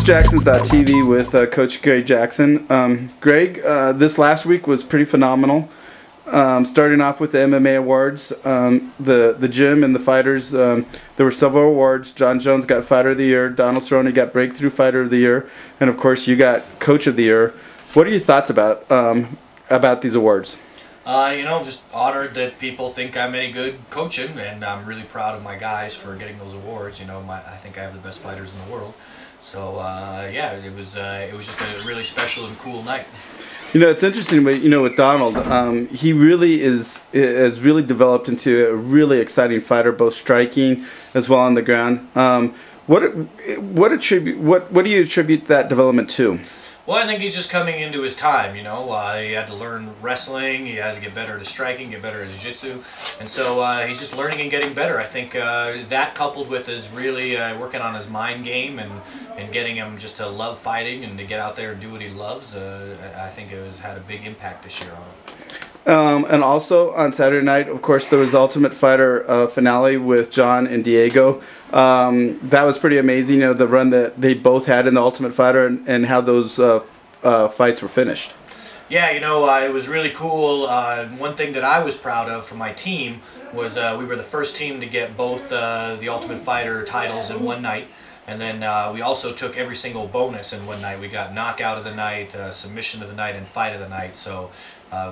Jacksons.tv with Coach Greg Jackson. Greg, this last week was pretty phenomenal. Starting off with the MMA Awards, the gym and the fighters, there were several awards. Jon Jones got Fighter of the Year, Donald Cerrone got Breakthrough Fighter of the Year, and of course you got Coach of the Year. What are your thoughts about these awards? Just honored that people think I'm any good coaching, and I'm really proud of my guys for getting those awards. I think I have the best fighters in the world. So yeah, it was just a really special and cool night. It's interesting, but with Donald, he really has really developed into a really exciting fighter, both striking as well on the ground. What do you attribute that development to? Well, I think he's just coming into his time, he had to learn wrestling, he had to get better at his striking, get better at his jiu-jitsu, and so he's just learning and getting better. I think that coupled with his really working on his mind game and getting him just to love fighting and to get out there and do what he loves, I think it has had a big impact this year on him. And also on Saturday night, of course, there was the Ultimate Fighter finale with Jon and Diego. That was pretty amazing, the run that they both had in the Ultimate Fighter and how those fights were finished. Yeah, it was really cool. One thing that I was proud of for my team was we were the first team to get both the Ultimate Fighter titles in one night. And then we also took every single bonus in one night. We got knockout of the night, submission of the night, and fight of the night. So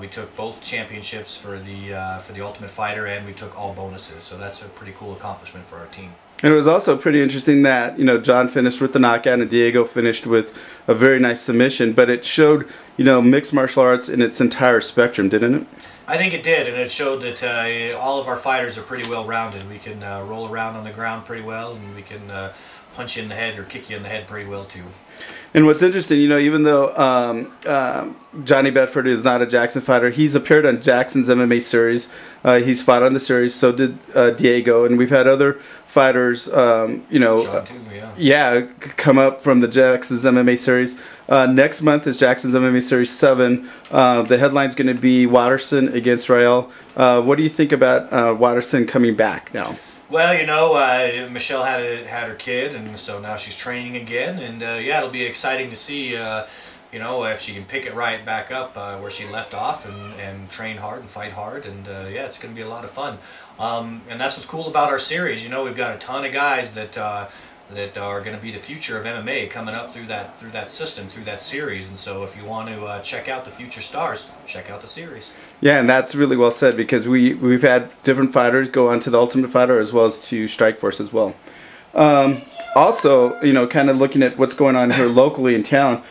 we took both championships for the Ultimate Fighter, and we took all bonuses. So that's a pretty cool accomplishment for our team. And it was also pretty interesting that Jon finished with the knockout and Diego finished with a very nice submission. But it showed mixed martial arts in its entire spectrum, didn't it? I think it did, and it showed that all of our fighters are pretty well rounded. We can roll around on the ground pretty well, and we can punch you in the head or kick you in the head pretty well too. And what's interesting, even though Johnny Bedford is not a Jackson fighter, he's appeared on Jackson's MMA series. He's fought on the series. So did Diego, and we've had other fighters, Sean too, yeah, come up from the Jackson's MMA series. Next month is Jackson's MMA Series 7. The headline's going to be Watterson against Rael. What do you think about Watterson coming back now? Well, Michelle had her kid, and so now she's training again, and yeah, it'll be exciting to see, if she can pick it right back up where she left off and train hard and fight hard, and yeah, it's going to be a lot of fun. And that's what's cool about our series. We've got a ton of guys that are going to be the future of MMA coming up through that system, through that series. And so if you want to check out the future stars, check out the series. Yeah, and that's really well said, because we've had different fighters go on to the Ultimate Fighter as well as to Strikeforce as well. Also, kind of looking at what's going on here locally in town,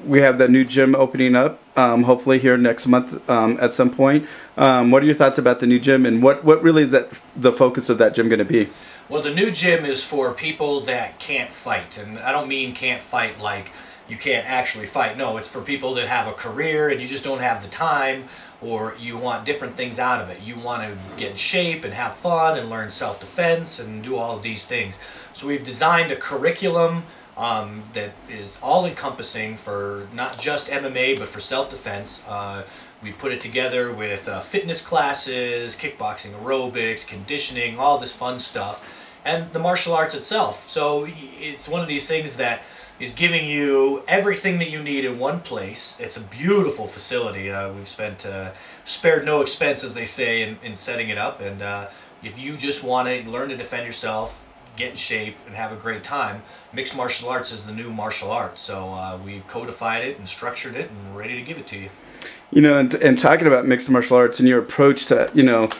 we have the new gym opening up, hopefully here next month at some point. What are your thoughts about the new gym, and what really is the focus of that gym going to be? Well, the new gym is for people that can't fight, and I don't mean can't fight like you can't actually fight. No, it's for people that have a career and you just don't have the time, or you want different things out of it. You want to get in shape and have fun and learn self-defense and do all of these things. So we've designed a curriculum that is all-encompassing for not just MMA, but for self-defense. We put it together with fitness classes, kickboxing, aerobics, conditioning, all this fun stuff, and the martial arts itself. So it's one of these things that is giving you everything that you need in one place. It's a beautiful facility. We've spared no expense, as they say, in setting it up. And if you just want to learn to defend yourself, get in shape, and have a great time, mixed martial arts is the new martial art. So we've codified it and structured it and ready to give it to you. And talking about mixed martial arts and your approach to MMA,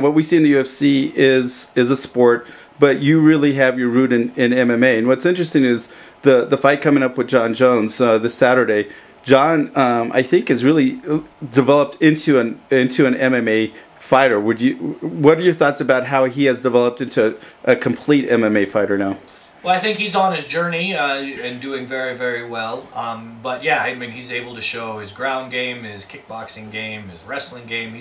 what we see in the UFC is a sport, but you really have your root in MMA. And what's interesting is the fight coming up with Jon Jones this Saturday. Jon, I think, has really developed into an MMA fighter. What are your thoughts about how he has developed into a complete MMA fighter now? Well, I think he's on his journey and doing very, very well. But yeah, I mean, he's able to show his ground game, his kickboxing game, his wrestling game.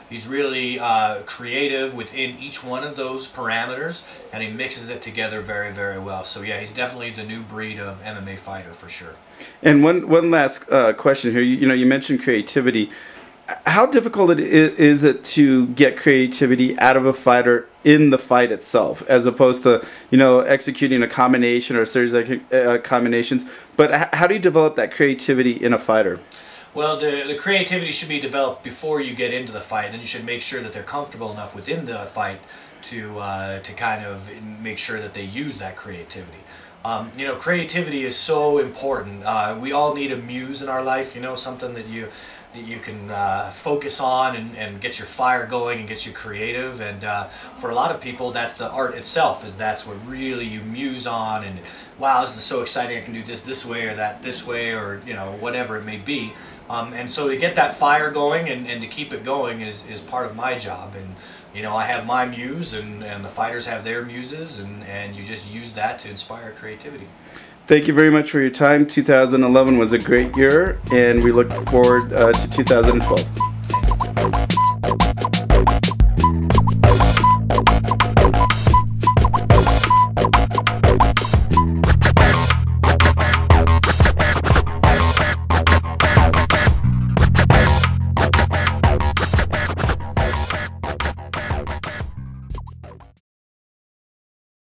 He's really creative within each one of those parameters, and he mixes it together very, very well. So yeah, he's definitely the new breed of MMA fighter for sure. And one last question here. You mentioned creativity. How difficult is it to get creativity out of a fighter in the fight itself, as opposed to, you know, executing a combination or a series of combinations. But how do you develop that creativity in a fighter? Well, the creativity should be developed before you get into the fight, and you should make sure that they're comfortable enough within the fight to kind of make sure that they use that creativity. You know, creativity is so important. We all need a muse in our life, you know, something that you can focus on and get your fire going and get you creative. And for a lot of people, that's the art itself, that's what really you muse on, and wow, this is so exciting, I can do this way or that this way, or, you know, whatever it may be. And so to get that fire going and to keep it going is part of my job. And, you know, I have my muse, and the fighters have their muses, and you just use that to inspire creativity. Thank you very much for your time. 2011 was a great year, and we look forward to 2012.